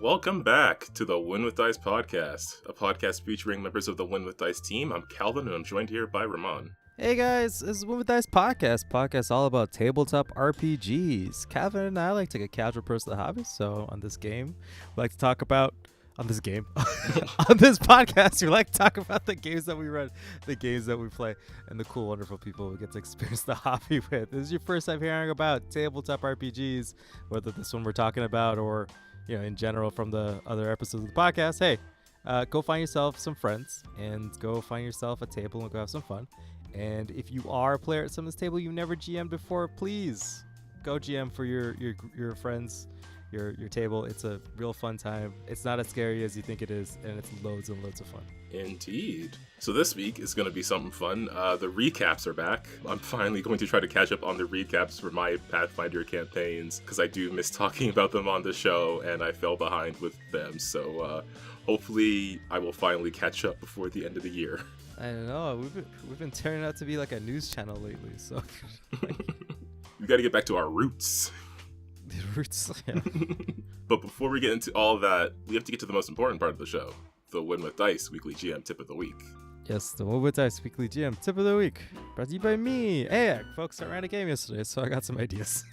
Welcome back to the Win with Dice podcast, a podcast featuring members of the Win with Dice team. I'm Calvin, and I'm joined here by Ramon. Hey guys, this is Win with Dice podcast all about tabletop RPGs. Calvin and I like to take a casual approach to the hobby, so on this game, we like to talk about on this podcast, we like to talk about the games that we run, the games that we play, and the cool, wonderful people we get to experience the hobby with. If this is your first time hearing about tabletop RPGs, whether this one we're talking about or in general from the other episodes of the podcast, hey, go find yourself some friends and go find yourself a table and go have some fun. And if you are a player at some of this table you've never GM'd before, please go GM for your friends, your table. It's a real fun time. It's not as scary as you think it is, and it's loads and loads of fun. Indeed. So this week is going to be something fun. The recaps are back. I'm finally going to try to catch up on the recaps for my Pathfinder campaigns, because I do miss talking about them on the show, and I fell behind with them. So hopefully I will finally catch up before the end of the year. I don't know. We've been turning out to be like a news channel lately, so We got to get back to our roots. The roots. Yeah. But before we get into all of that, we have to get to the most important part of the show, the Win with Dice weekly GM tip of the week. Yes, the Win with Dice weekly GM tip of the week, brought to you by me. Hey, folks, I ran a game yesterday, so I got some ideas.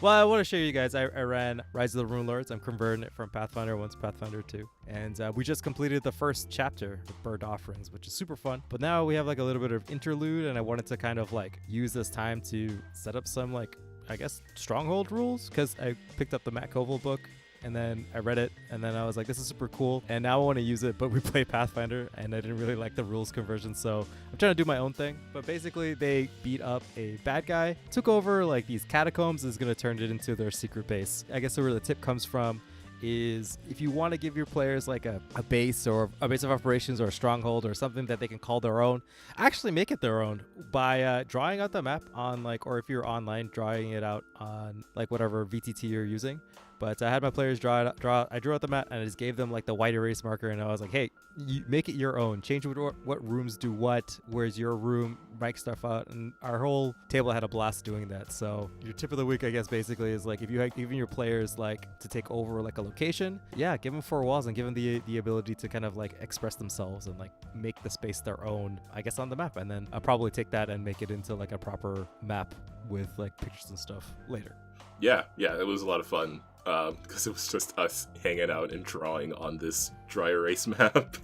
Well, I want to show you guys. I ran Rise of the Rune Lords. I'm converting it from Pathfinder 1 to Pathfinder 2. And we just completed the first chapter, the Bird Offerings, which is super fun. But now we have like a little bit of interlude, and I wanted to kind of like use this time to set up some like, I guess, stronghold rules, because I picked up the Matt Koval book. And then I read it, and then I was like, this is super cool. And now I want to use it, but we play Pathfinder, and I didn't really like the rules conversion, so I'm trying to do my own thing. But basically, they beat up a bad guy, took over like these catacombs, is going to turn it into their secret base. I guess where the tip comes from is if you want to give your players like a base or a base of operations or a stronghold or something that they can call their own, actually make it their own by drawing out the map on like, or if you're online, drawing it out on like whatever VTT you're using. But I had my players I drew out the map, and I just gave them like the white erase marker, and I was like, hey, you make it your own. Change what rooms do what, where's your room, write stuff out. And our whole table had a blast doing that. So your tip of the week, I guess, basically is like if you have even your players like to take over like a location, yeah, give them 4 walls and give them the ability to kind of like express themselves and like make the space their own, I guess, on the map. And then I'll probably take that and make it into like a proper map with like pictures and stuff later. Yeah, it was a lot of fun. Because it was just us hanging out and drawing on this dry erase map.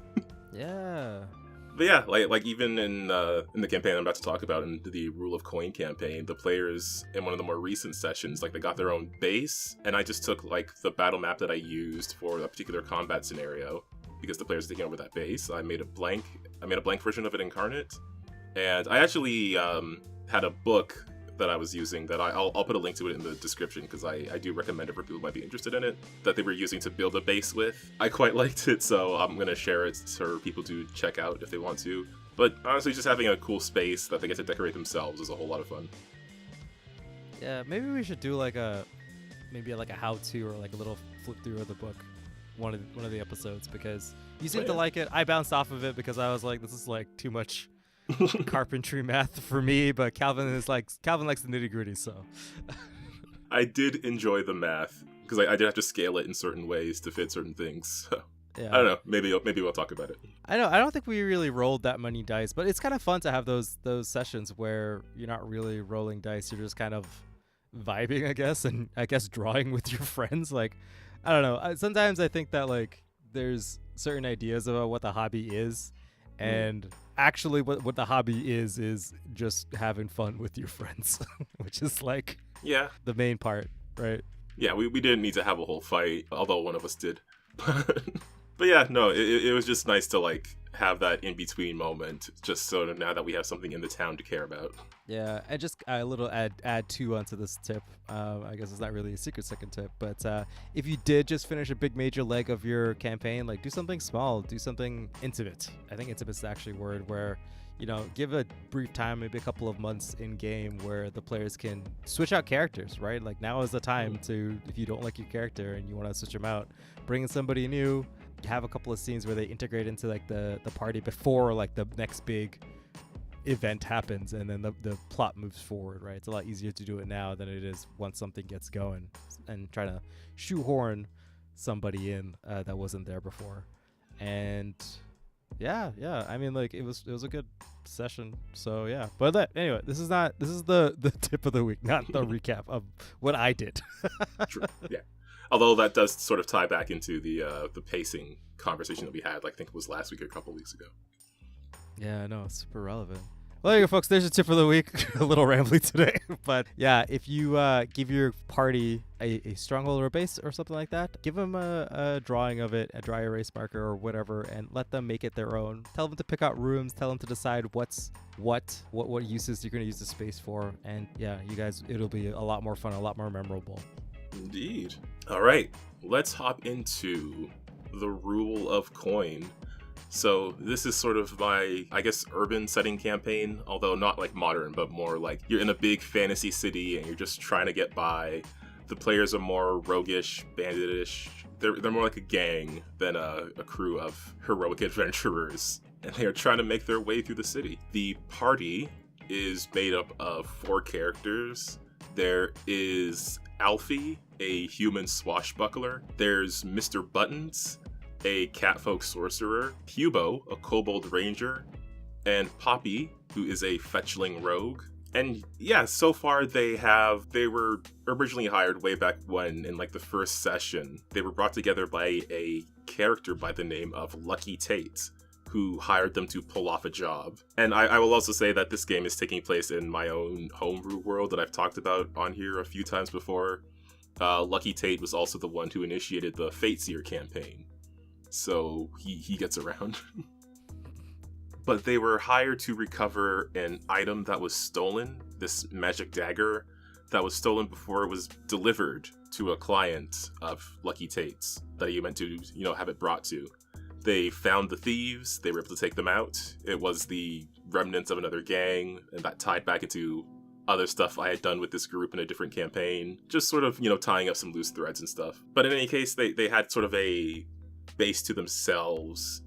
Yeah. But yeah, like even in the campaign I'm about to talk about, in the Rule of Coin campaign, the players in one of the more recent sessions, like they got their own base, and I just took like the battle map that I used for a particular combat scenario, because the players are taking over that base. I made a blank version of it incarnate, and I actually had a book that I was using that I'll put a link to it in the description, because I do recommend it for people who might be interested in it, that they were using to build a base with. I quite liked it, so I'm going to share it for people to check out if they want to. But honestly, just having a cool space that they get to decorate themselves is a whole lot of fun. Yeah, maybe we should do like a how-to or like a little flip through of the book one of the episodes, because you seem to like it. I bounced off of it because I was like, this is like too much carpentry math for me, but Calvin likes the nitty gritty, so I did enjoy the math, because I did have to scale it in certain ways to fit certain things. So yeah. I don't know, maybe we'll talk about it. I don't think we really rolled that many dice, but it's kind of fun to have those sessions where you're not really rolling dice, you're just kind of vibing, I guess, and I guess drawing with your friends. Like, I don't know, sometimes I think that like there's certain ideas about what the hobby is, and actually what the hobby is just having fun with your friends, which is like the main part, right? Yeah, we didn't need to have a whole fight, although one of us did. But yeah, no, it was just nice to like have that in-between moment, just so now that we have something in the town to care about. Yeah, and just a little add two onto this tip. I guess it's not really a second tip, but if you did just finish a big major leg of your campaign, like do something small, do something intimate. I think intimate's actually a word where, give a brief time, maybe a couple of months in game where the players can switch out characters, right? Like now is the time to, if you don't like your character and you want to switch them out, bring in somebody new, have a couple of scenes where they integrate into like the party before like the next big event happens, and then the plot moves forward, right? It's a lot easier to do it now than it is once something gets going, and trying to shoehorn somebody in that wasn't there before. And yeah, I mean, like, it was a good session. So yeah, but anyway, this is the tip of the week, not the recap of what I did. True. Yeah. Although that does sort of tie back into the pacing conversation that we had, like, I think it was last week or a couple weeks ago. Yeah, no, it's super relevant. Well, there you go, folks. There's your tip of the week. A little rambly today. But yeah, if you give your party a stronghold or a base or something like that, give them a drawing of it, a dry erase marker or whatever, and let them make it their own. Tell them to pick out rooms. Tell them to decide what uses you're going to use the space for. And yeah, you guys, it'll be a lot more fun, a lot more memorable. Indeed. All right, let's hop into the rule of coin. So this is sort of my, I guess, urban setting campaign, although not like modern, but more like you're in a big fantasy city and you're just trying to get by. The players are more roguish, banditish. They're more like a gang than a crew of heroic adventurers, and they are trying to make their way through the city. The party is made up of 4 characters. There is Alfie, a human swashbuckler. There's Mr. Buttons, a catfolk sorcerer, Hubo, a kobold ranger, and Poppy, who is a fetchling rogue. And yeah, so far they were originally hired way back when, in like the first session. They were brought together by a character by the name of Lucky Tate, who hired them to pull off a job. And I will also say that this game is taking place in my own homebrew world that I've talked about on here a few times before. Lucky Tate was also the one who initiated the Fateseer campaign, so he gets around. But they were hired to recover an item that was stolen, this magic dagger that was stolen before it was delivered to a client of Lucky Tate's that he meant to, have it brought to. They found the thieves, they were able to take them out. It was the remnants of another gang, and that tied back into other stuff I had done with this group in a different campaign. Just sort of, tying up some loose threads and stuff. But in any case, they had sort of a base to themselves,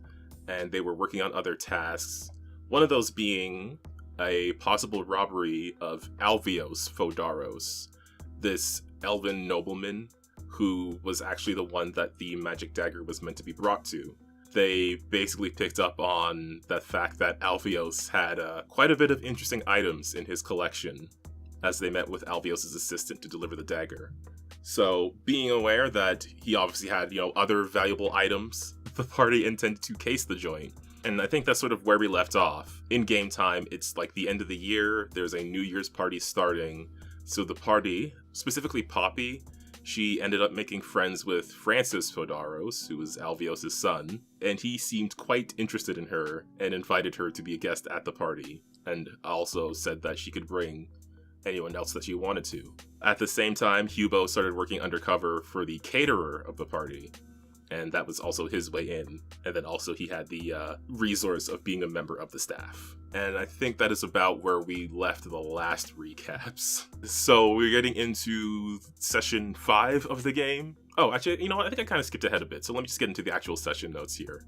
and they were working on other tasks. One of those being a possible robbery of Alvios Fodaros, this elven nobleman who was actually the one that the magic dagger was meant to be brought to. They basically picked up on the fact that Alvios had quite a bit of interesting items in his collection as they met with Alvios' assistant to deliver the dagger. So, being aware that he obviously had, other valuable items, the party intended to case the joint. And I think that's sort of where we left off. In game time, it's like the end of the year, there's a New Year's party starting. So the party, specifically Poppy, she ended up making friends with Francis Fodaros, who was Alvios' son, and he seemed quite interested in her and invited her to be a guest at the party, and also said that she could bring anyone else that she wanted to. At the same time, Hubo started working undercover for the caterer of the party, and that was also his way in. And then also he had the resource of being a member of the staff. And I think that is about where we left the last recaps. So we're getting into session 5 of the game. Oh, actually, you know what? I think I kind of skipped ahead a bit. So let me just get into the actual session notes here.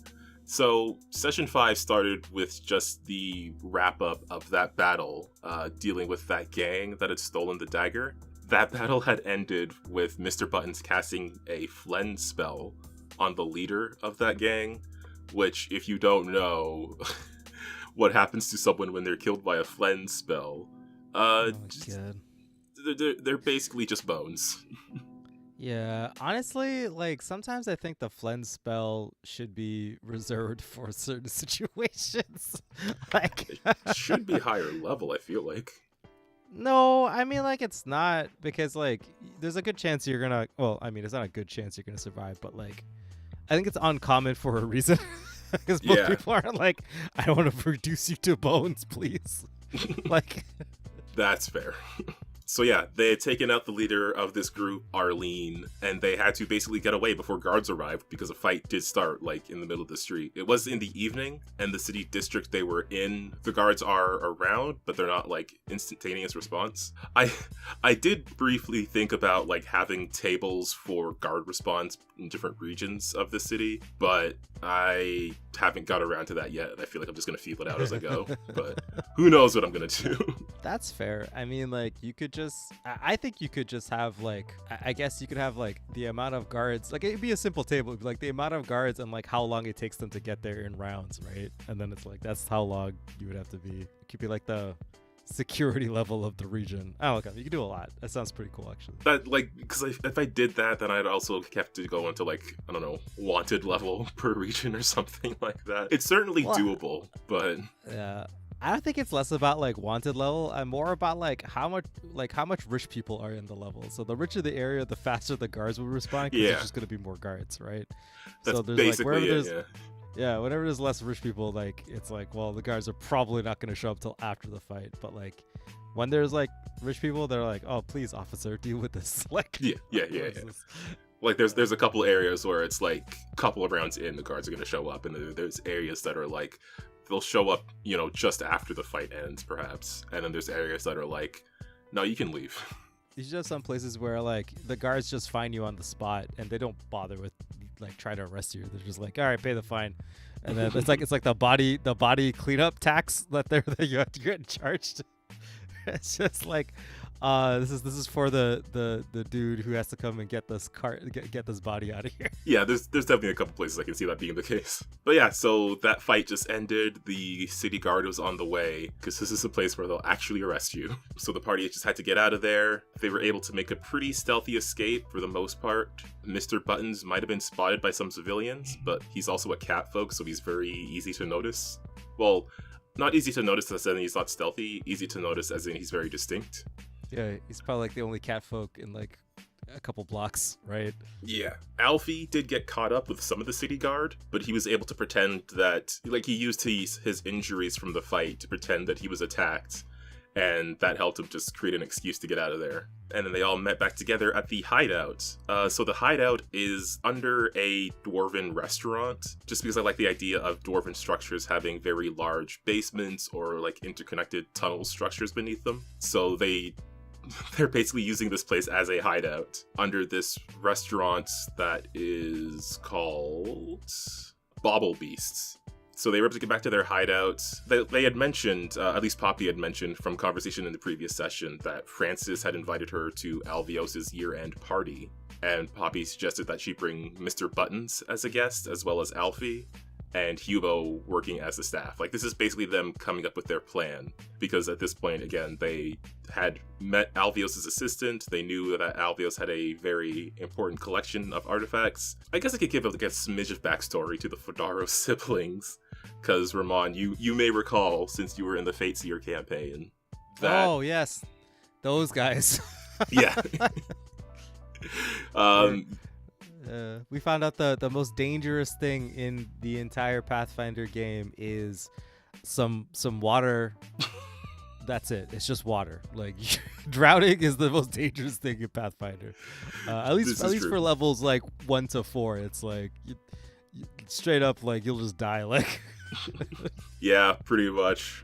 So session 5 started with just the wrap up of that battle, dealing with that gang that had stolen the dagger. That battle had ended with Mr. Buttons casting a Flen spell on the leader of that gang, which, if you don't know what happens to someone when they're killed by a Flen spell, they're basically just bones. Yeah, honestly, like, sometimes I think the Flen spell should be reserved for certain situations. Like, it should be higher level, I feel like. No, I mean, like, it's not, because, like, there's a good chance you're gonna, well, I mean, it's not a good chance you're gonna survive, but, like, I think it's uncommon for a reason. Because most people aren't like, I want to reduce you to bones, please. Like, that's fair. So yeah, they had taken out the leader of this group, Arlene, and they had to basically get away before guards arrived because a fight did start, like, in the middle of the street. It was in the evening, and the city district they were in, the guards are around, but they're not, like, instantaneous response. I did briefly think about, like, having tables for guard response in different regions of the city, but I haven't got around to that yet, and I feel like I'm just gonna feel it out as I go. But who knows what I'm gonna do. That's fair. I mean, like, you could I think you could just have like, I guess you could have like the amount of guards, like it'd be a simple table, it'd be like the amount of guards and like how long it takes them to get there in rounds, right? And then it's like, that's how long you would have to be. It could be like the security level of the region. I don't know, you could do a lot. That sounds pretty cool, actually. That, like, because if I did that, then I'd also have to go into, like, I don't know, wanted level per region or something like that. It's certainly doable, but... Yeah. I don't think it's less about like wanted level and more about like how much rich people are in the level. So the richer the area, the faster the guards will respond, because there's just going to be more guards, right? That's so there's basically like wherever it, yeah, whenever there's less rich people, like it's like, well, the guards are probably not going to show up till after the fight. But like when there's like rich people, they're like, oh, please, officer, deal with this. Like, yeah. Like there's a couple areas where it's like a couple of rounds in, the guards are going to show up, and there's areas that are like they'll show up, you know, just after the fight ends, perhaps. And then there's areas that are like, no, you can leave. You should have some places where like the guards just find you on the spot and they don't bother with like try to arrest you. They're just like, all right, pay the fine. And then it's like the body cleanup tax that you have to get charged. It's just like, this is for the dude who has to come and get this get this body out of here. Yeah, there's definitely a couple places I can see that being the case. But yeah, so that fight just ended. The city guard was on the way, because this is a place where they'll actually arrest you. So the party just had to get out of there. They were able to make a pretty stealthy escape for the most part. Mr. Buttons might have been spotted by some civilians, but he's also a cat folk, so he's very easy to notice. Well, not easy to notice as in he's not stealthy, easy to notice as in he's very distinct. Yeah, he's probably like the only cat folk in like a couple blocks, right? Yeah. Alfie did get caught up with some of the city guard, but he was able to pretend that, like, he used his injuries from the fight to pretend that he was attacked, and that helped him just create an excuse to get out of there. And then they all met back together at the hideout. So the hideout is under a dwarven restaurant, just because I like the idea of dwarven structures having very large basements or like interconnected tunnel structures beneath them. So they're basically using this place as a hideout under this restaurant that is called Bauble Beasts. So they were able to get back to their hideout. They had mentioned, at least Poppy had mentioned from conversation in the previous session, that Francis had invited her to Alvios's year-end party. And Poppy suggested that she bring Mr. Buttons as a guest, as well as Alfie, and Hugo working as the staff. Like, this is basically them coming up with their plan, because at this point, again, they had met Alvios's assistant. They knew that Alvios had a very important collection of artifacts. I guess I could give a smidge of backstory to the Fodaro siblings, because Ramon, you may recall, since you were in the Fateseer campaign, that... Oh, yes. Those guys. Yeah. We found out the most dangerous thing in the entire Pathfinder game is some water. That's it. It's just water. Like, drowning is the most dangerous thing in Pathfinder. At least for levels like 1 to 4, it's like you straight up like you'll just die. Like. Yeah, pretty much.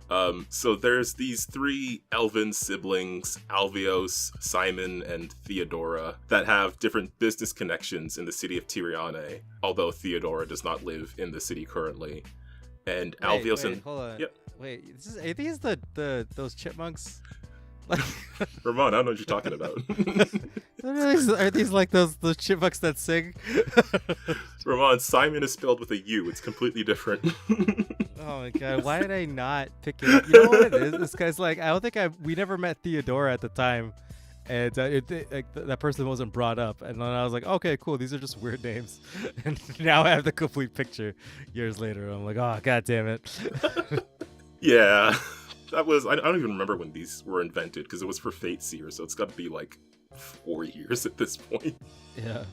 So there's these 3 elven siblings, Alvios, Simon, and Theodora, that have different business connections in the city of Tiriane, although Theodora does not live in the city currently. And Alvios and... Hold on. Yep. Wait, are these those chipmunks? Ramon, I don't know what you're talking about. Are these like those chipmunks that sing? Ramon, Simon is spelled with a U. It's completely different. Oh my god, why did I not pick it up? You know what it is? This guy's like, I don't think we never met Theodora at the time. And that person wasn't brought up. And then I was like, okay, cool. These are just weird names. And now I have the complete picture years later. I'm like, oh, god damn it. Yeah. I don't even remember when these were invented, because it was for Fateseer, so it's got to be like 4 years at this point. Yeah.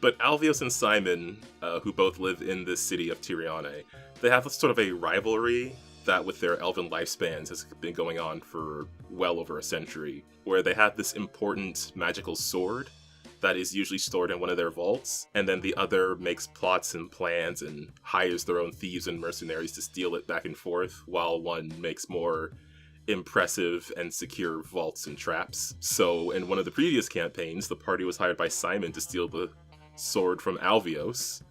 But Alvios and Simon, who both live in this city of Tiriane, they have sort of a rivalry that with their elven lifespans has been going on for well over a century, where they have this important magical sword that is usually stored in one of their vaults, and then the other makes plots and plans and hires their own thieves and mercenaries to steal it back and forth, while one makes more impressive and secure vaults and traps. So in one of the previous campaigns, the party was hired by Simon to steal the sword from Alvios,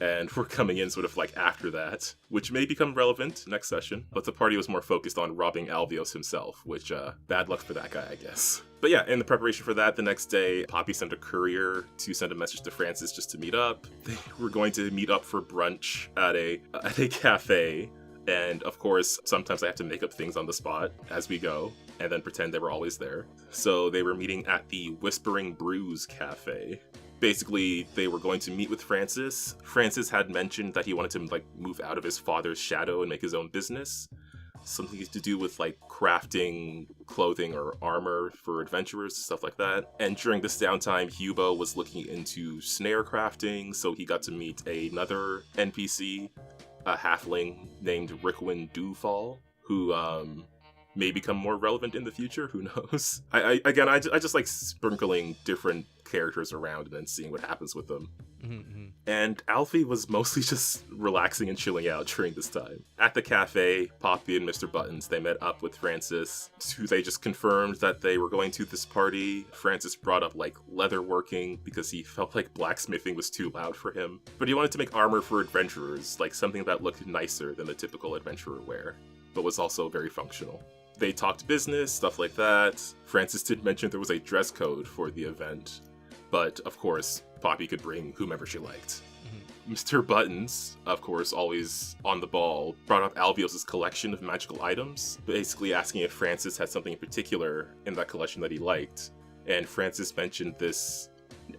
and were coming in sort of like after that, which may become relevant next session. But the party was more focused on robbing Alvios himself, which bad luck for that guy, I guess. But yeah, in the preparation for that, the next day, Poppy sent a courier to send a message to Francis just to meet up. They were going to meet up for brunch at a cafe. And of course, sometimes I have to make up things on the spot as we go, and then pretend they were always there. So they were meeting at the Whispering Brews Cafe. Basically, they were going to meet with Francis. Francis had mentioned that he wanted to like move out of his father's shadow and make his own business. Something to do with like crafting clothing or armor for adventurers, stuff like that. And during this downtime, Hubo was looking into snare crafting, so he got to meet another NPC, a halfling named Rickwin Dewfall, who may become more relevant in the future, who knows. I just like sprinkling different characters around and then seeing what happens with them. Mm-hmm. And Alfie was mostly just relaxing and chilling out during this time. At the cafe, Poppy and Mr. Buttons, they met up with Francis, who they just confirmed that they were going to this party. Francis brought up like leatherworking because he felt like blacksmithing was too loud for him. But he wanted to make armor for adventurers, like something that looked nicer than the typical adventurer wear, but was also very functional. They talked business, stuff like that. Francis did mention there was a dress code for the event, but of course, Poppy could bring whomever she liked. Mm-hmm. Mr. Buttons, of course, always on the ball, brought up Alvios' collection of magical items, basically asking if Francis had something in particular in that collection that he liked. And Francis mentioned this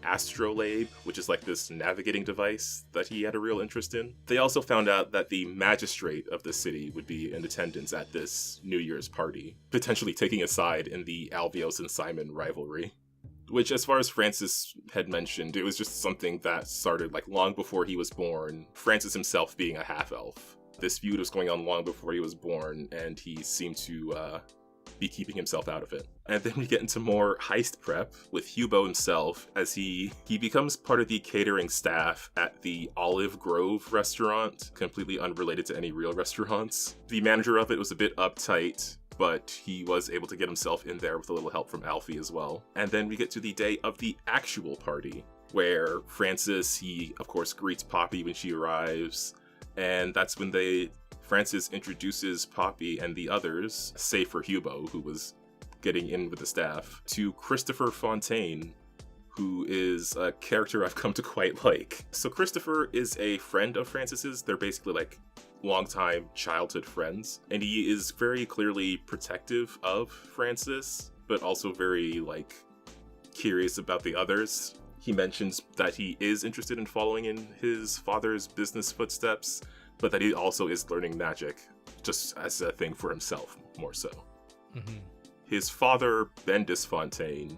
astrolabe, which is like this navigating device that he had a real interest in. They also found out that the magistrate of the city would be in attendance at this New Year's party, potentially taking a side in the Alvios and Simon rivalry. Which, as far as Francis had mentioned, it was just something that started like long before he was born, Francis himself being a half-elf. This feud was going on long before he was born, and he seemed to be keeping himself out of it. And then we get into more heist prep with Hubo himself, as he becomes part of the catering staff at the Olive Grove restaurant, completely unrelated to any real restaurants. The manager of it was a bit uptight, but he was able to get himself in there with a little help from Alfie as well. And then we get to the day of the actual party, where Francis, he of course greets Poppy when she arrives, and that's when Francis introduces Poppy and the others, save for Hubo, who was getting in with the staff, to Christopher Fontaine, who is a character I've come to quite like. So Christopher is a friend of Francis's. They're basically like longtime childhood friends, and he is very clearly protective of Francis, but also very like curious about the others. He mentions that he is interested in following in his father's business footsteps, but that he also is learning magic just as a thing for himself, more so. Mm-hmm. His father, Bendis Fontaine,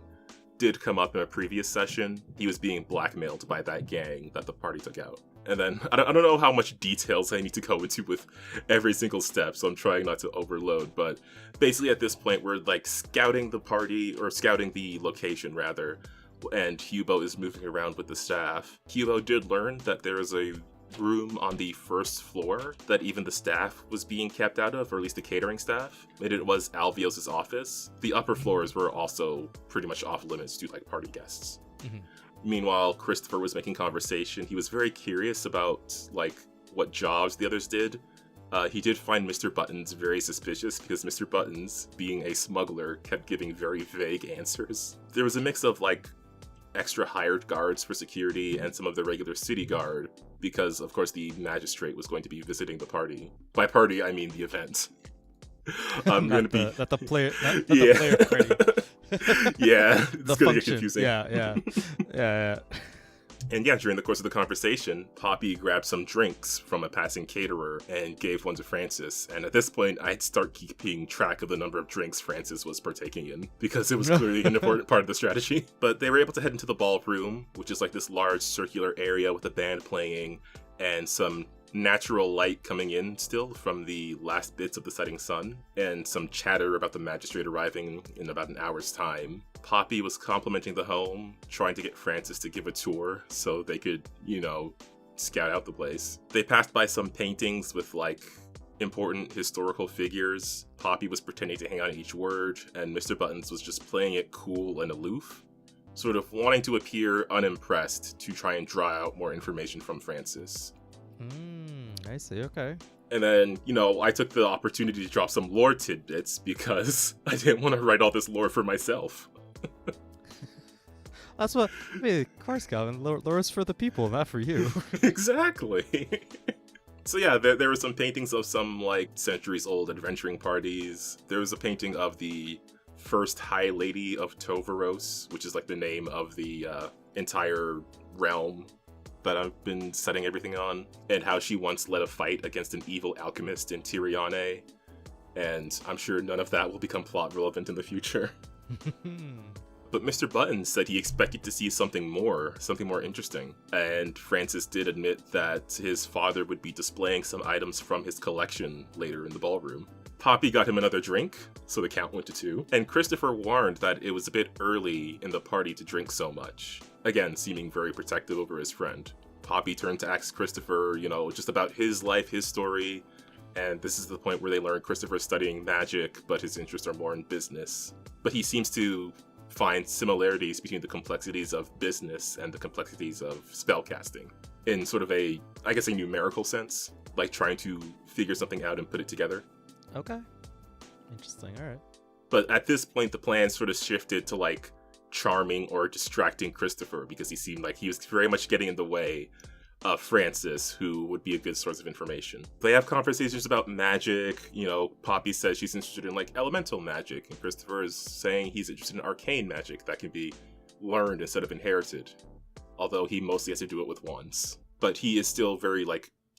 did come up in a previous session. He was being blackmailed by that gang that the party took out. And then, I don't know how much details I need to go into with every single step, so I'm trying not to overload, but basically at this point, we're like scouting the party, or scouting the location rather, and Hubo is moving around with the staff. Hubo did learn that there is a room on the first floor that even the staff was being kept out of, or at least the catering staff, and it was Alvios' office. The upper floors were also pretty much off limits to like party guests. Mm-hmm. Meanwhile, Christopher was making conversation. He was very curious about like what jobs the others did. He did find Mr. Buttons very suspicious because Mr. Buttons, being a smuggler, kept giving very vague answers. There was a mix of like extra hired guards for security and some of the regular city guard, because of course the magistrate was going to be visiting the party. By party, I mean the event. I'm going to be not the player, not the player party. Yeah, it's going to get confusing. Yeah. And yeah, during the course of the conversation, Poppy grabbed some drinks from a passing caterer and gave one to Francis. And at this point, I'd start keeping track of the number of drinks Francis was partaking in, because it was clearly an important part of the strategy. But they were able to head into the ballroom, which is like this large circular area with a band playing and some natural light coming in still from the last bits of the setting sun, and some chatter about the magistrate arriving in about an hour's time. Poppy was complimenting the home, trying to get Francis to give a tour so they could, scout out the place. They passed by some paintings with like important historical figures. Poppy was pretending to hang on each word, and Mr. Buttons was just playing it cool and aloof. sort of wanting to appear unimpressed to try and draw out more information from Francis. I see, okay. And then, I took the opportunity to drop some lore tidbits because I didn't want to write all this lore for myself. That's what, of course, Calvin. Lore is for the people, not for you. Exactly. So yeah, there were some paintings of some, centuries-old adventuring parties. There was a painting of the first High Lady of Tovaros, which is, the name of the entire realm that I've been setting everything on, and how she once led a fight against an evil alchemist in Tiriane, and I'm sure none of that will become plot relevant in the future. But Mr. Buttons said he expected to see something more interesting, and Francis did admit that his father would be displaying some items from his collection later in the ballroom. Poppy got him another drink, so the count went to 2, and Christopher warned that it was a bit early in the party to drink so much, again seeming very protective over his friend. Poppy turned to ask Christopher, just about his life, his story, and this is the point where they learn Christopher's studying magic, but his interests are more in business. But he seems to find similarities between the complexities of business and the complexities of spellcasting, in sort of a numerical sense, like trying to figure something out and put it together. Okay. Interesting, alright. But at this point, the plan sort of shifted to, charming or distracting Christopher, because he seemed like he was very much getting in the way of Francis, who would be a good source of information. They have conversations about magic. Poppy says she's interested in, elemental magic, and Christopher is saying he's interested in arcane magic that can be learned instead of inherited, although he mostly has to do it with wands. But he is still very,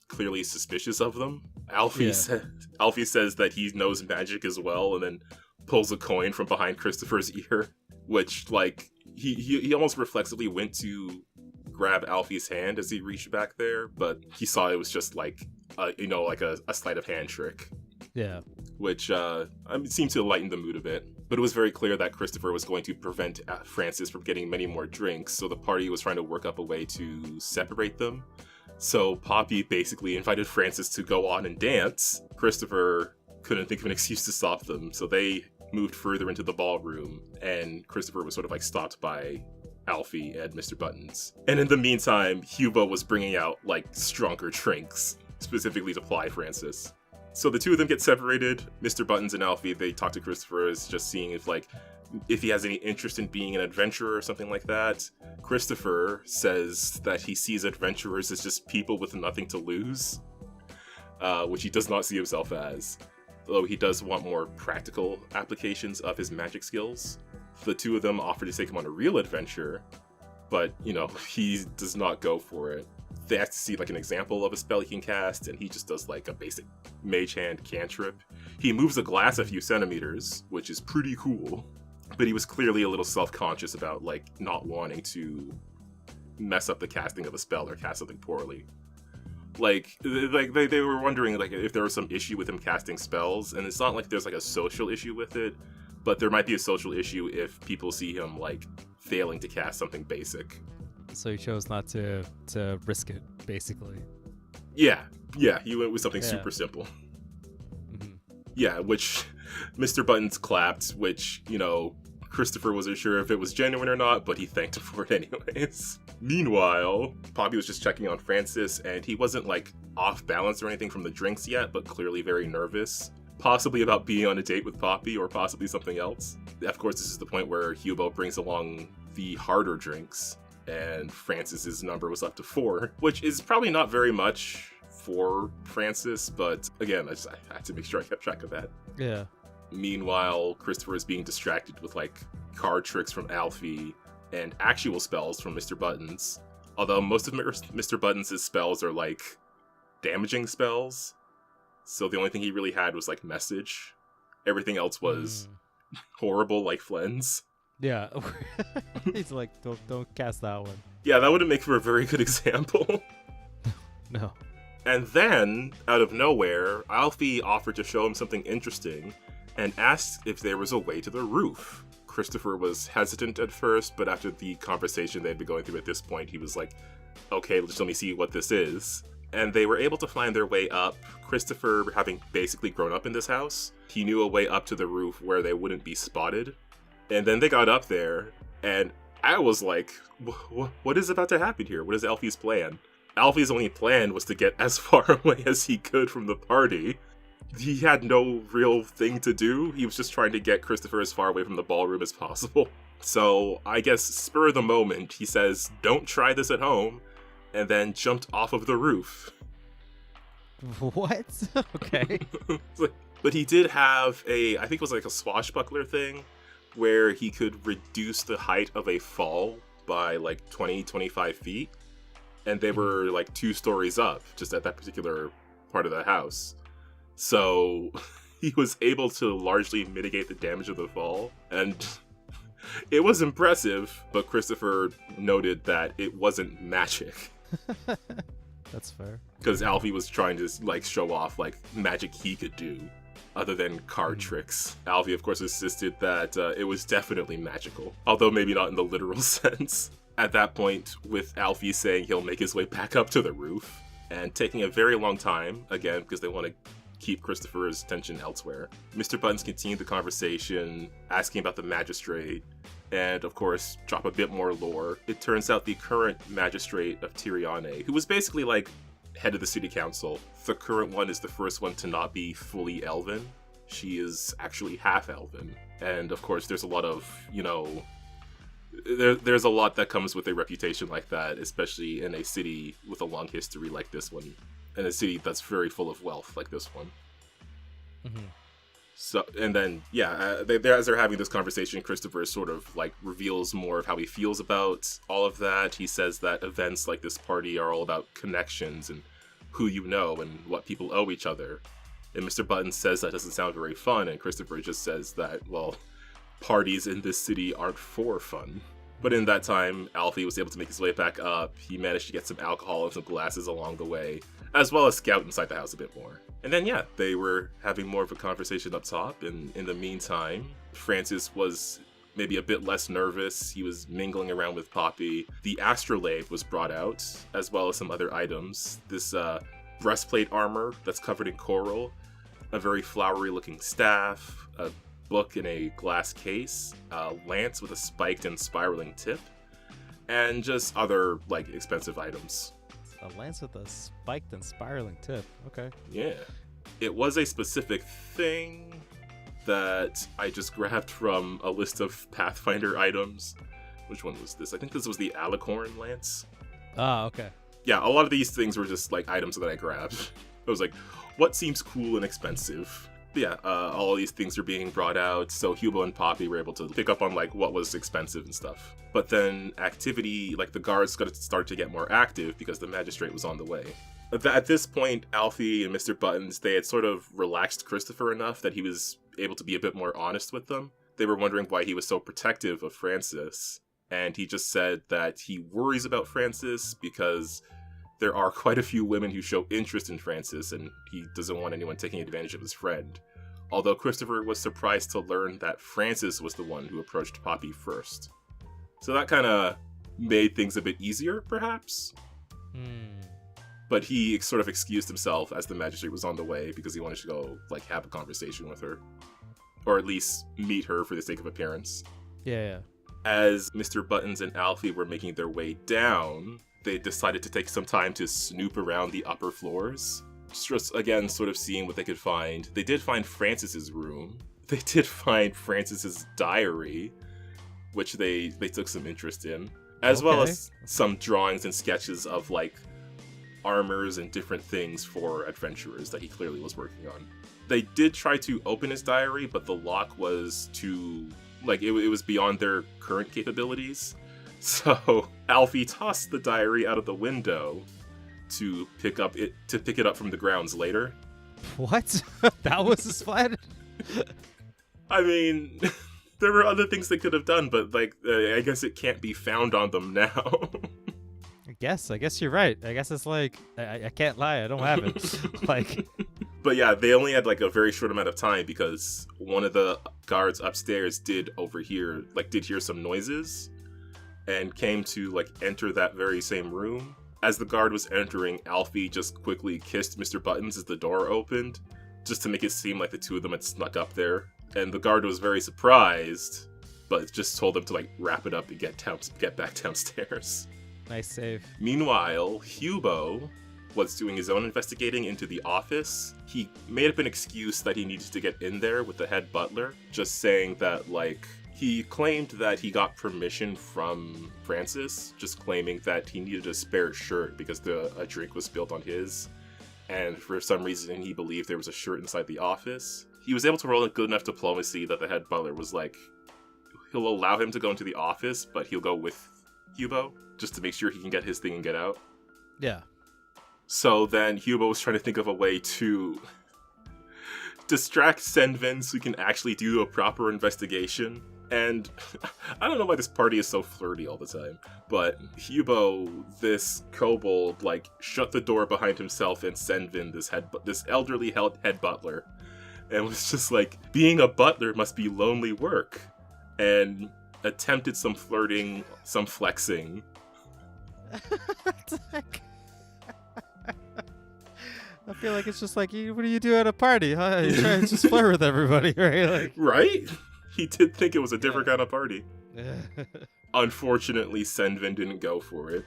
clearly suspicious of them. Alfie says that he knows magic as well, and then pulls a coin from behind Christopher's ear, which, he almost reflexively went to grab Alfie's hand as he reached back there, but he saw it was just a sleight of hand trick. Yeah. Which seemed to lighten the mood a bit. But it was very clear that Christopher was going to prevent Francis from getting many more drinks, so the party was trying to work up a way to separate them. So Poppy basically invited Francis to go on and dance. Christopher couldn't think of an excuse to stop them, so they moved further into the ballroom, and Christopher was sort of stopped by Alfie and Mr. Buttons. And in the meantime, Hubo was bringing out stronger drinks, specifically to ply Francis. So the two of them get separated. Mr. Buttons and Alfie, they talk to Christopher as just seeing if he has any interest in being an adventurer or something like that. Christopher says that he sees adventurers as just people with nothing to lose, which he does not see himself as, though he does want more practical applications of his magic skills. The two of them offer to take him on a real adventure, but, he does not go for it. They have to see an example of a spell he can cast, and he just does a basic mage hand cantrip. He moves a glass a few centimeters, which is pretty cool, but he was clearly a little self-conscious about not wanting to mess up the casting of a spell or cast something poorly. They were wondering if there was some issue with him casting spells, and it's not there's a social issue with it, but there might be a social issue if people see him failing to cast something basic. So he chose not to risk it, basically. Yeah, he went with something super simple. Mm-hmm. Yeah, which Mr. Buttons clapped, which, Christopher wasn't sure if it was genuine or not, but he thanked him for it anyways. Meanwhile, Poppy was just checking on Francis, and he wasn't off balance or anything from the drinks yet, but clearly very nervous. Possibly about being on a date with Poppy, or possibly something else. Of course, this is the point where Hubo brings along the harder drinks, and Francis's number was up to 4, which is probably not very much for Francis, but again, I had to make sure I kept track of that. Yeah. Meanwhile, Christopher is being distracted with card tricks from Alfie and actual spells from Mr. Buttons, although most of Mr. Buttons' spells are damaging spells. So the only thing he really had was message. Everything else was horrible, like Flen's. Yeah. He's don't cast that one. Yeah, that wouldn't make for a very good example. No. And then, out of nowhere, Alfie offered to show him something interesting and asked if there was a way to the roof. Christopher was hesitant at first, but after the conversation they'd been going through at this point, he was like, okay, just let me see what this is. And they were able to find their way up. Christopher, having basically grown up in this house, he knew a way up to the roof where they wouldn't be spotted. And then they got up there, and I was like, what is about to happen here? What is Alfie's plan? Alfie's only plan was to get as far away as he could from the party. He had no real thing to do. He was just trying to get Christopher as far away from the ballroom as possible. So I guess spur of the moment, he says, don't try this at home, and then jumped off of the roof. What? Okay. But he did have I think it was like a swashbuckler thing, where he could reduce the height of a fall by like 20, 25 feet. And they were like 2 stories up, just at that particular part of the house. So he was able to largely mitigate the damage of the fall. And it was impressive, but Christopher noted that it wasn't magic. That's fair. Because Alfie was trying to like show off like magic he could do, other than card tricks. Alfie, of course, insisted that it was definitely magical, although maybe not in the literal sense. At that point, with Alfie saying he'll make his way back up to the roof, and taking a very long time, again, because they want to keep Christopher's attention elsewhere, Mr. Buttons continued the conversation, asking about the magistrate, and, of course, drop a bit more lore. It turns out the current magistrate of Tiriane, who was basically, like, head of the city council, the current one is the first one to not be fully elven. She is actually half elven. And, of course, there's a lot of, there's a lot that comes with a reputation like that, especially in a city with a long history like this one, and a city that's very full of wealth like this one. Mm-hmm. So, and then, as they're having this conversation, Christopher sort of like reveals more of how he feels about all of that. He says that events like this party are all about connections and who you know and what people owe each other. And Mr. Button says that doesn't sound very fun, and Christopher just says that, well, parties in this city aren't for fun. But in that time, Alfie was able to make his way back up. He managed to get some alcohol and some glasses along the way, as well as scout inside the house a bit more. And then, they were having more of a conversation up top, and in the meantime, Francis was maybe a bit less nervous. He was mingling around with Poppy. The astrolabe was brought out, as well as some other items. This breastplate armor that's covered in coral, a very flowery-looking staff, a book in a glass case, a lance with a spiked and spiraling tip, and just other, like, expensive items. A lance with a spiked and spiraling tip. Okay. Yeah. It was a specific thing that I just grabbed from a list of Pathfinder items. Which one was this? I think this was the Alicorn lance. Ah, okay. Yeah, a lot of these things were just, like, items that I grabbed. I was like, what seems cool and expensive? But yeah, all of these things are being brought out, so Hubo and Poppy were able to pick up on, like, what was expensive and stuff. But then activity, like, the guards got to start to get more active because the magistrate was on the way. At this point, Alfie and Mr. Buttons, they had sort of relaxed Christopher enough that he was able to be a bit more honest with them. They were wondering why he was so protective of Francis, and he just said that he worries about Francis because there are quite a few women who show interest in Francis, and he doesn't want anyone taking advantage of his friend. Although Christopher was surprised to learn that Francis was the one who approached Poppy first. So that kind of made things a bit easier, perhaps? But he sort of excused himself as the magistrate was on the way because he wanted to go, like, have a conversation with her. Or at least meet her for the sake of appearance. Yeah. As Mr. Buttons and Alfie were making their way down, they decided to take some time to snoop around the upper floors. Just, again, sort of seeing what they could find. They did find Francis's room. They did find Francis's diary, which they took some interest in. As well as some drawings and sketches of, like, armors and different things for adventurers that he clearly was working on. They did try to open his diary, but the lock was too... like, it was beyond their current capabilities. So Alfie tossed the diary out of the window to pick it up from the grounds later. What? That was his plan? I mean, there were other things they could have done, but, like, I guess it can't be found on them now. I guess you're right. I guess it's like, I can't lie, I don't have it. Like... But yeah, they only had, like, a very short amount of time because one of the guards upstairs did hear some noises and came to, like, enter that very same room. As the guard was entering, Alfie just quickly kissed Mr. Buttons as the door opened, just to make it seem like the two of them had snuck up there. And the guard was very surprised but just told them to like wrap it up and get back downstairs. Nice save. Meanwhile, Hubo was doing his own investigating into the office. He made up an excuse that he needed to get in there with the head butler, just saying that, like, he claimed that he got permission from Francis, just claiming that he needed a spare shirt because a drink was spilled on his, and for some reason he believed there was a shirt inside the office. He was able to roll a good enough diplomacy that the head butler was like, he'll allow him to go into the office, but he'll go with Hubo, just to make sure he can get his thing and get out. Yeah. So then Hubo was trying to think of a way to distract Senvin so he can actually do a proper investigation. And I don't know why this party is so flirty all the time, but Hubo, this kobold, like, shut the door behind himself and Senvin, this elderly head butler, and was just like, being a butler must be lonely work, and attempted some flirting, some flexing. I feel like it's just like, what do you do at a party? Huh? You try to just flirt with everybody, right? Like, right? He did think it was a different kind of party. Unfortunately, Senvin didn't go for it,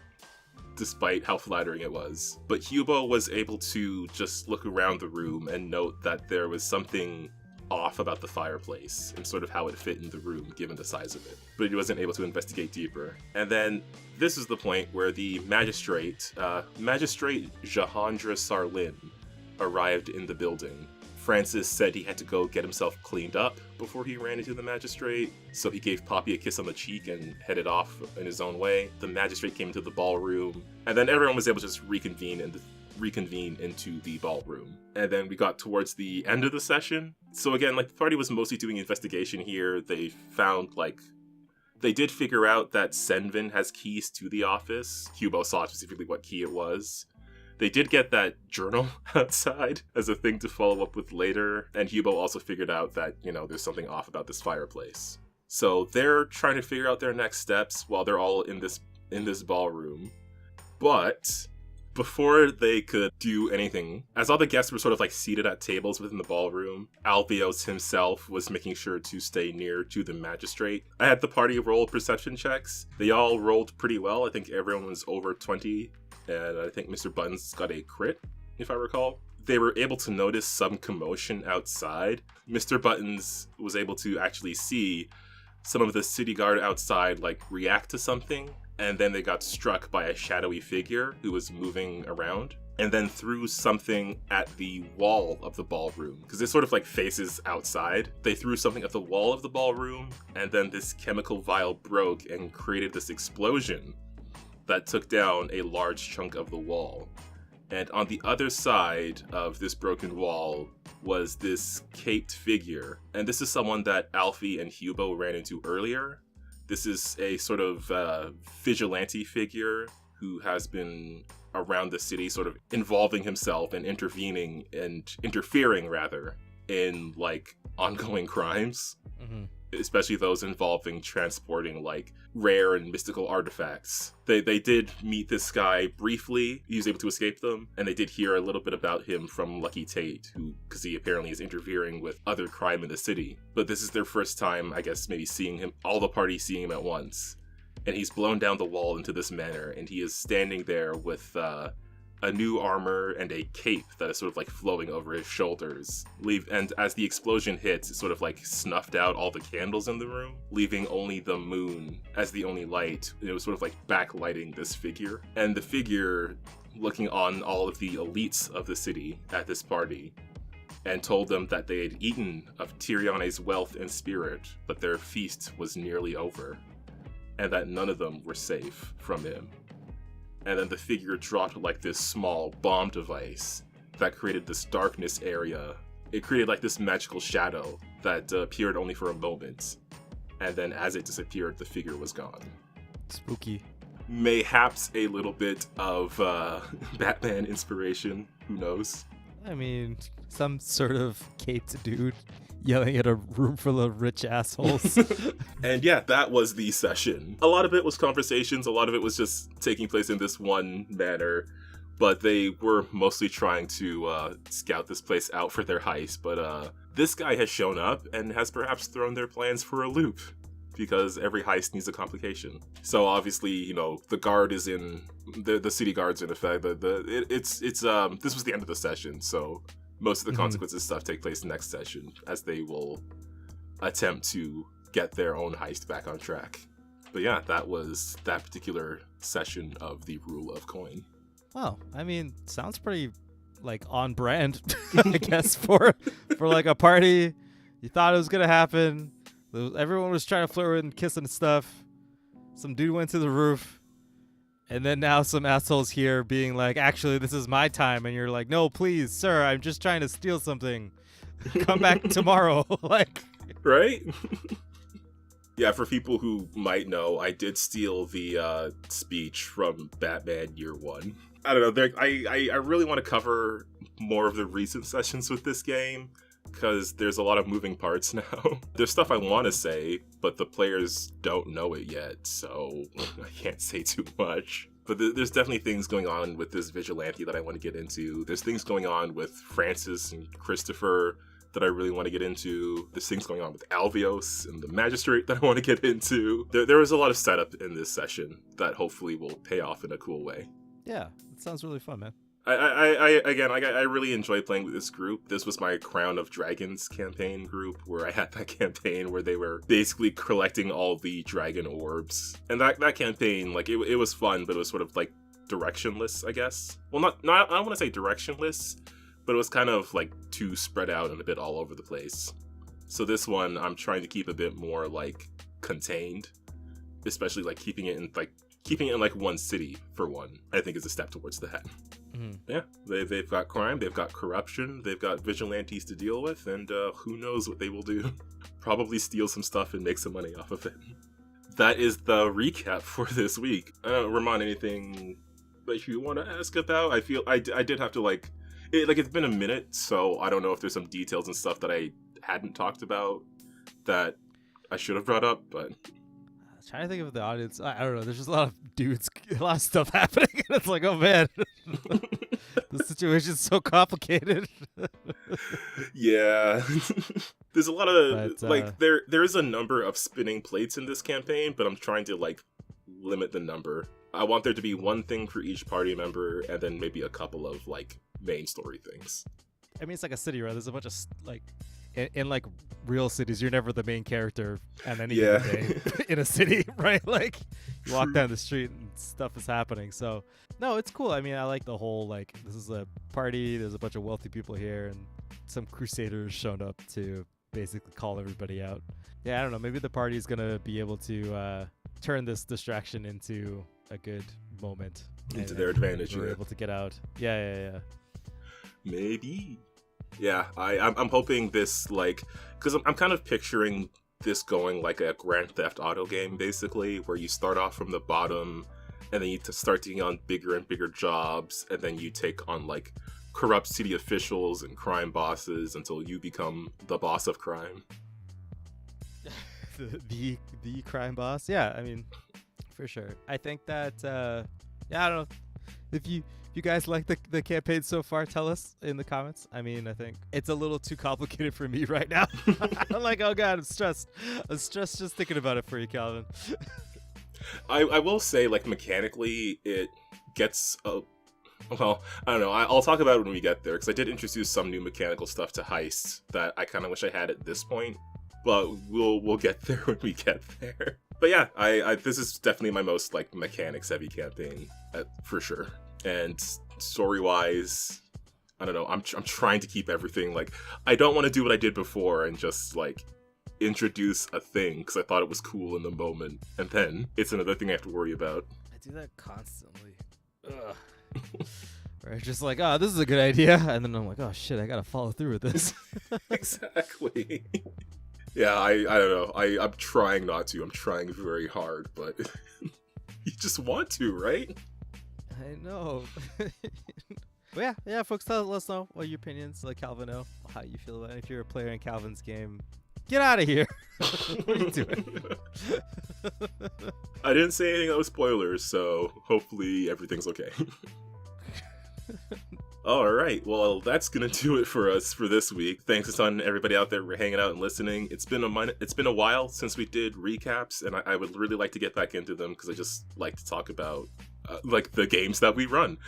despite how flattering it was. But Hubo was able to just look around the room and note that there was something off about the fireplace and sort of how it fit in the room, given the size of it. But he wasn't able to investigate deeper. And then this is the point where the Magistrate Jahandra Sarlin, arrived in the building. Francis said he had to go get himself cleaned up before he ran into the Magistrate, so he gave Poppy a kiss on the cheek and headed off in his own way. The Magistrate came into the ballroom, and then everyone was able to just reconvene into the ballroom. And then we got towards the end of the session. So again, like, the party was mostly doing investigation here. They found, like, they did figure out that Senvin has keys to the office. Hubo saw specifically what key it was. They did get that journal outside as a thing to follow up with later. And Hubo also figured out that, you know, there's something off about this fireplace. So they're trying to figure out their next steps while they're all in this ballroom. But before they could do anything, as all the guests were sort of like seated at tables within the ballroom, Albios himself was making sure to stay near to the Magistrate. I had the party roll perception checks. They all rolled pretty well. I think everyone was over 20, and I think Mr. Buttons got a crit, if I recall. They were able to notice some commotion outside. Mr. Buttons was able to actually see some of the city guard outside, like, react to something, and then they got struck by a shadowy figure who was moving around, and then threw something at the wall of the ballroom, because it sort of like faces outside. They threw something at the wall of the ballroom, and then this chemical vial broke and created this explosion that took down a large chunk of the wall. And on the other side of this broken wall was this caped figure, and this is someone that Alfie and Hubo ran into earlier. This is a sort of vigilante figure who has been around the city, sort of involving himself and interfering in, like, ongoing crimes. Mm-hmm. Especially those involving transporting, like, rare and mystical artifacts. They did meet this guy briefly. He was able to escape them, and they did hear a little bit about him from Lucky Tate, because he apparently is interfering with other crime in the city. But this is their first time, I guess, maybe seeing him, all the party seeing him at once. And he's blown down the wall into this manor, and he is standing there with a new armor and a cape that is sort of like flowing over his shoulders. And as the explosion hits, it sort of like snuffed out all the candles in the room, leaving only the moon as the only light. It was sort of like backlighting this figure. And the figure looking on all of the elites of the city at this party and told them that they had eaten of Tiriane's wealth and spirit, but their feast was nearly over, and that none of them were safe from him. And then the figure dropped like this small bomb device that created this darkness area. It created like this magical shadow that appeared only for a moment. And then as it disappeared, the figure was gone. Spooky. Mayhaps a little bit of Batman inspiration. Who knows? I mean, some sort of caped dude yelling at a room full of rich assholes. And yeah, that was the session. A lot of it was conversations, a lot of it was just taking place in this one manor, but they were mostly trying to scout this place out for their heist. But this guy has shown up and has perhaps thrown their plans for a loop. because every heist needs a complication. So obviously, you know, the guard is in the city guard's in effect. This was the end of the session, so most of the consequences stuff take place next session as they will attempt to get their own heist back on track. But yeah, that was that particular session of the Rule of Coin. Wow, I mean, sounds pretty like on brand, I guess, for like a party. You thought it was gonna happen. Everyone was trying to flirt with and kiss and stuff. Some dude went to the roof, and then now some assholes here being like, "Actually, this is my time," and you're like, "No, please, sir, I'm just trying to steal something. Come back tomorrow." Like, right? Yeah, for people who might know, I did steal the speech from Batman Year One. I don't know. I really want to cover more of the recent sessions with this game, because there's a lot of moving parts now. There's stuff I want to say, but the players don't know it yet, so I can't say too much. But there's definitely things going on with this vigilante that I want to get into. There's things going on with Francis and Christopher that I really want to get into. There's things going on with Alvios and the magistrate that I want to get into. There was a lot of setup in this session that hopefully will pay off in a cool way. Yeah, it sounds really fun, man. I really enjoy playing with this group. This was my Crown of Dragons campaign group, where I had that campaign where they were basically collecting all the dragon orbs. And that campaign, like, it was fun, but it was sort of, like, directionless, I guess. Well, not I don't want to say directionless, but it was kind of, like, too spread out and a bit all over the place. So this one, I'm trying to keep a bit more, like, contained, especially, like, keeping it in like one city for one, I think is a step towards that. Yeah, they've got crime, they've got corruption, they've got vigilantes to deal with, and who knows what they will do. Probably steal some stuff and make some money off of it. That is the recap for this week. Ramon, anything that you want to ask about? I feel I did have to it's been a minute, so I don't know if there's some details and stuff that I hadn't talked about that I should have brought up, but trying to think of the audience. I don't know. There's just a lot of dudes, a lot of stuff happening. And it's like, oh man, the situation's so complicated. Yeah. There's a lot of, there is a number of spinning plates in this campaign, but I'm trying to, limit the number. I want there to be one thing for each party member, and then maybe a couple of, main story things. I mean, it's like a city, right? There's a bunch of, in real cities, you're never the main character on any given day in a city, right? Like, you walk down the street and stuff is happening. So, no, it's cool. I mean, I like the whole, this is a party, there's a bunch of wealthy people here, and some crusaders shown up to basically call everybody out. Yeah, I don't know. Maybe the party is going to be able to turn this distraction into a good moment. Into their advantage, we're able to get out. Yeah. Maybe. Yeah, I'm hoping this, because I'm kind of picturing this going like a Grand Theft Auto game, basically, where you start off from the bottom, and then you start taking on bigger and bigger jobs, and then you take on, corrupt city officials and crime bosses until you become the boss of crime. the crime boss? Yeah, I mean, for sure. I think that, I don't know, if you guys like the campaign so far, tell us in the comments. I mean, I think it's a little too complicated for me right now. I'm like, oh god, I'm stressed just thinking about it for you, Calvin. I will say, mechanically, it gets well, I don't know. I'll talk about it when we get there, because I did introduce some new mechanical stuff to Heist that I kind of wish I had at this point, but we'll get there when we get there. But yeah, I this is definitely my most mechanics heavy campaign for sure. And story-wise, I don't know, I'm trying to keep everything, I don't want to do what I did before and just, introduce a thing because I thought it was cool in the moment, and then it's another thing I have to worry about. I do that constantly. Ugh. Where it's just oh, this is a good idea, and then I'm like, oh shit, I gotta follow through with this. Exactly. Yeah, I don't know. I'm trying not to. I'm trying very hard, but you just want to, right? I know. But yeah, folks, let us know what your opinions, Calvin, know how you feel about it. If you're a player in Calvin's game, get out of here. What are you doing? I didn't say anything that was spoilers, so hopefully everything's okay. All right, well, that's gonna do it for us for this week. Thanks a ton to everybody out there for hanging out and listening. It's been a while since we did recaps, and I would really like to get back into them because I just like to talk about like the games that we run.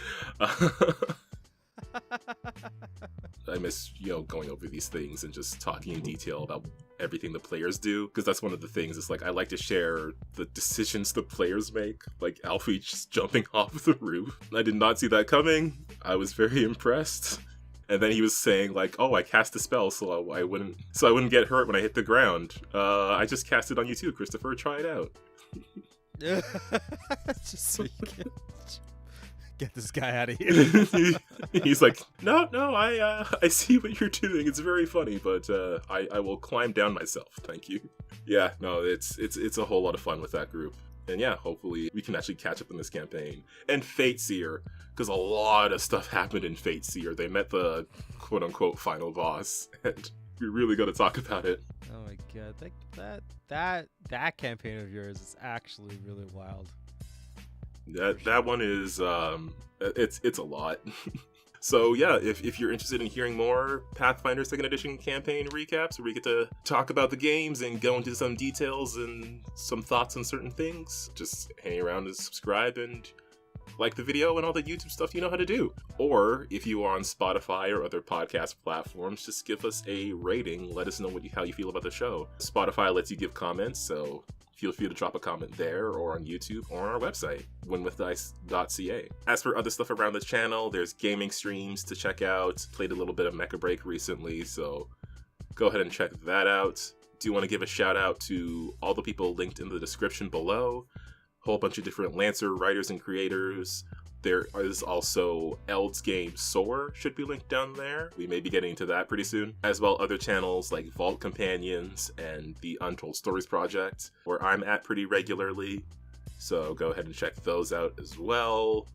I miss, going over these things and just talking in detail about everything the players do, because that's one of the things. It's like I like to share the decisions the players make, like Alfie just jumping off the roof. I did not see that coming. I was very impressed. And then he was saying like, "Oh, I cast a spell so I wouldn't get hurt when I hit the ground. I just cast it on you too, Christopher. Try it out." Just so you can get this guy out of here. He's like, no, I see what you're doing. It's very funny, but I will climb down myself. Thank you. Yeah, no, it's a whole lot of fun with that group. And yeah, hopefully we can actually catch up in this campaign. And Fate Seer, because a lot of stuff happened in Fate Seer. They met the quote-unquote final boss, and we really got to talk about it. Oh my god, that campaign of yours is actually really wild. That one is it's a lot. So yeah, if you're interested in hearing more Pathfinder 2nd Edition campaign recaps, where we get to talk about the games and go into some details and some thoughts on certain things, just hang around and subscribe and like the video and all the YouTube stuff you know how to do. Or if you are on Spotify or other podcast platforms, just give us a rating. Let us know how you feel about the show. Spotify lets you give comments, so feel free to drop a comment there or on YouTube or on our website, winwithdice.ca. As for other stuff around the channel, there's gaming streams to check out. Played a little bit of Mecha Break recently, so go ahead and check that out. Do want to give a shout out to all the people linked in the description below. Whole bunch of different Lancer writers and creators. There is also Eld's game Soar should be linked down there. We may be getting into that pretty soon. As well, other channels like Vault Companions and the Untold Stories Project, where I'm at pretty regularly. So go ahead and check those out as well.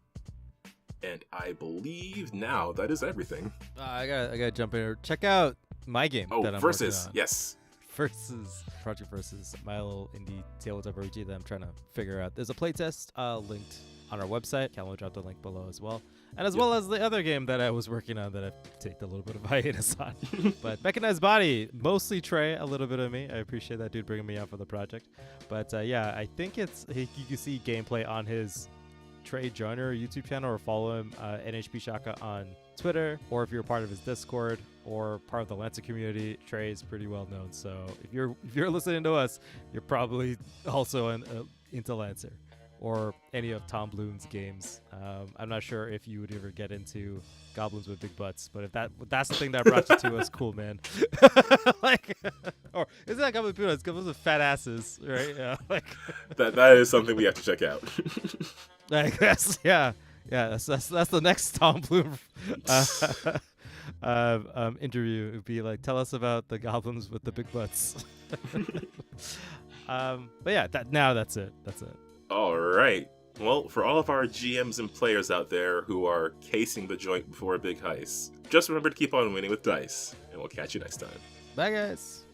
And I believe now that is everything. I gotta jump in here. Check out my game. Oh, that I'm Versus, working on. yes. Project Versus, my little indie tabletop RPG that I'm trying to figure out. There's a playtest linked on our website. Cal will drop the link below as well. And as well as the other game that I was working on that I've taken a little bit of hiatus on. But Mechanized Body, mostly Trey, a little bit of me. I appreciate that dude bringing me out for the project. But yeah, I think you can see gameplay on his Trey Joyner YouTube channel, or follow him, NHP Shaka, on Twitter, or if you're part of his Discord or part of the Lancer community, Trey is pretty well known. So if you're listening to us, you're probably also into Lancer or any of Tom Bloom's games. I'm not sure if you would ever get into goblins with big butts, but if that's the thing that brought you to us, cool, man. Like, or is that goblins with big butts? Goblins with fat asses, right? Yeah, like that is something we have to check out. I guess, yeah. That's the next Tom Bloom interview. It would be like, tell us about the goblins with the big butts. But yeah, that's it. All right. Well, for all of our GMs and players out there who are casing the joint before a big heist, just remember to keep on winning with dice, and we'll catch you next time. Bye, guys.